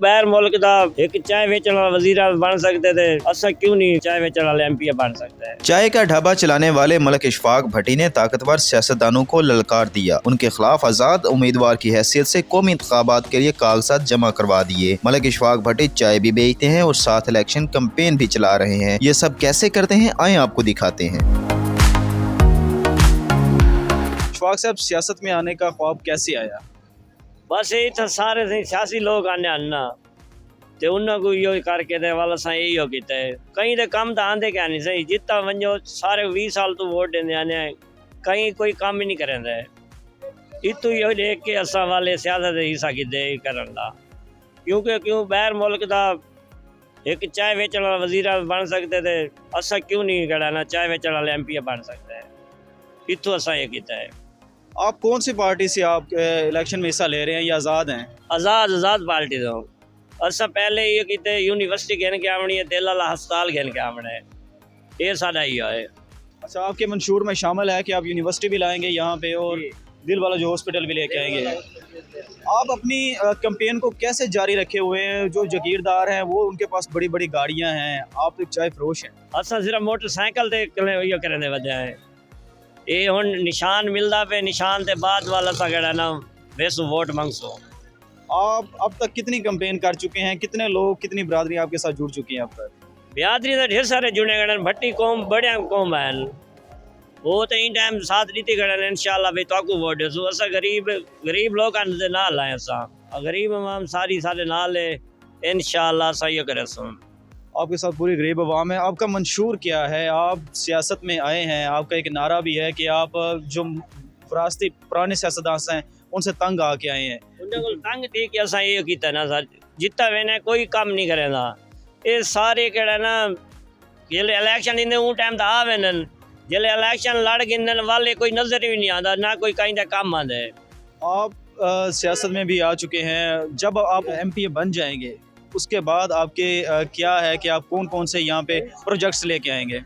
بغیر ملک دا ایک چائے بیچنے والا وزیر بن سکتے تھے، اسا کیوں نہیں چائے بیچنے والے ایم پی بن سکتے ہیں؟ چائے کا ڈھابا چلانے والے ملک اشفاق بھٹی نے طاقتور سیاستدانوں کو للکار دیا، ان کے خلاف آزاد امیدوار کی حیثیت سے قومی انتخابات کے لیے کاغذات جمع کروا دیے۔ ملک اشفاق بھٹی چائے بھی بیچتے ہیں اور ساتھ الیکشن کمپین بھی چلا رہے ہیں۔ یہ سب کیسے کرتے ہیں، آئیں آپ کو دکھاتے ہیں۔ اشفاق صاحب، سیاست میں آنے کا خواب کیسے آیا؟ بس یہی تھا، سارے سیاسی لوگ آنے آنا تے انہوں کو یہ کر کے دے والا سا یہی کیتا ہے۔ کہیں دے کم تو آندے کیا نہیں صحیح، جتنا ونجو سارے 20 سال تو ووٹ دیندے آنے ہیں، کہیں کوئی کام ہی نہیں کریں دے۔ اتو یہ دیکھ کے اساں والے سیاست دے حصہ کی دے کرن دا، کیوں بغیر ملک دا ایک چائے بیچنے والا وزیر بن سکتے تھے، اساں کیوں نہیں کرانا چائے بیچنے والے ایم پی بن سکتے ہیں؟ اتو اساں یہ کیتا ہے۔ آپ کون سی پارٹی سے آپ الیکشن میں حصہ لے رہے ہیں یا آزاد ہیں؟ آزاد پارٹی دو اساں پہلے یہ کیتے یونیورسٹی گھن کے آمنی ہے، دل والا ہسپتال گھن کے آمنا ہے، یہ سارا ہی ہے۔ اچھا، آپ کے منشور میں شامل ہے کہ آپ یونیورسٹی بھی لائیں گے یہاں پہ اور دل والا جو ہاسپٹل بھی لے کے آئیں گے۔ آپ اپنی کمپین کو کیسے جاری رکھے ہوئے ہیں؟ جو جاگیردار ہیں وہ ان کے پاس بڑی بڑی گاڑیاں ہیں، آپ ایک چائے فروش ہیں۔ اساں صرف موٹر سائیکل تے یہ کرنے دے وجہ ہے، یہ ہن نشان ملدا پہ، نشان تے بعد والا سا گڑا نا ویسو ووٹ منگسو۔ آپ اب تک کتنی کمپین کر چکے ہیں؟ کتنے لوگ، کتنی برادری آپ کے ساتھ جڑ چکی ہیں اب تک؟ برادری تے ڈھیر سارے جڑے گڑن، بھٹی قوم بڑے قوم ہیں، وہ تو ان ٹائم ساتھ دیتی گڑن انشاءاللہ بھی تو کو ووٹ دیسو۔ اسا غریب لوگاں دے نال ہیں، اسا غریب عوام ساری سارے نال ہے، انشاءاللہ اسا یہ کرے سو۔ آپ کے ساتھ پوری غریب عوام ہے۔ آپ کا منشور کیا ہے؟ آپ سیاست میں آئے ہیں، آپ کا ایک نعرہ بھی ہے کہ آپ جو فراستی پرانے سیاستدان ہیں ان سے تنگ آ کے آئے ہیں۔ انہوں کو تنگ تھی کہ اسا یہ کیتا نا سر، جتا وینے کوئی کام نہیں کرے نا، یہ سارے کہڑا نا جلے الیکشن اندے اون ٹائم تا آوینن، جلے الیکشن لڑ گندن والے کوئی نظر بھی نہیں آندا، نہ کوئی کہیں دا کام آندا ہے۔ آپ سیاست میں بھی آ چکے ہیں، جب آپ ایم پی بن جائیں گے اس کے بعد آپ کے کیا ہے کہ آپ کون سے یہاں پہ پروجیکٹس لے کے آئیں گے؟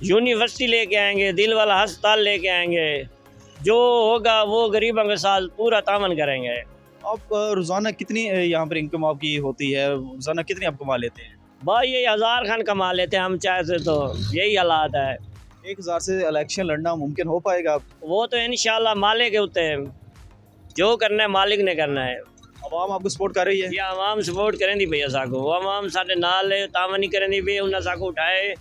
یونیورسٹی لے کے آئیں گے، دل والا ہسپتال لے کے آئیں گے، جو ہوگا وہ غریبوں کے ساتھ پورا تعاون کریں گے۔ آپ روزانہ کتنی یہاں پر انکم آپ کی ہوتی ہے؟ روزانہ کتنی آپ کما لیتے ہیں؟ بھائی یہی 1000 خان کما لیتے ہیں ہم چاہے سے، تو یہی حالات ہے۔ 1000 سے الیکشن لڑنا ممکن ہو پائے گا؟ وہ تو انشاءاللہ مالک کے ہوتے ہیں، جو کرنا ہے مالک نے کرنا ہے۔ عوام آپ کو سپورٹ کر رہی ہے؟ یہ عوام سپورٹ کریں دی بھئی اسا کو، عوام سارے نال ہے، تعاون کریں دی بھی انہاں سا کو اٹھائے،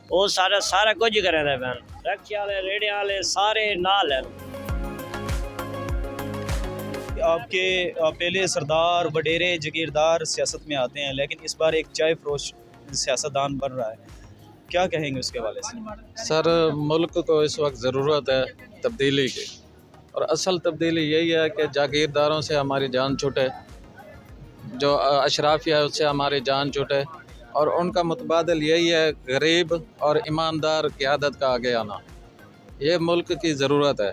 وہ سارا کچھ کریں دے پن، رکشے والے ریڑے والے سارے نال ہیں۔ آپ کے پہلے سردار وڈیرے جاگیردار سیاست میں آتے ہیں، لیکن اس بار ایک چائے فروش سیاستدان بن رہا ہے، کیا کہیں گے اس کے حوالے سے؟ سر، ملک کو اس وقت ضرورت ہے تبدیلی کی، اور اصل تبدیلی یہی ہے کہ جاگیرداروں سے ہماری جان چھوٹے، جو اشرافیہ ہے اس سے ہماری جان چھوٹے، اور ان کا متبادل یہی ہے غریب اور ایماندار قیادت کا آگے آنا۔ یہ ملک کی ضرورت ہے۔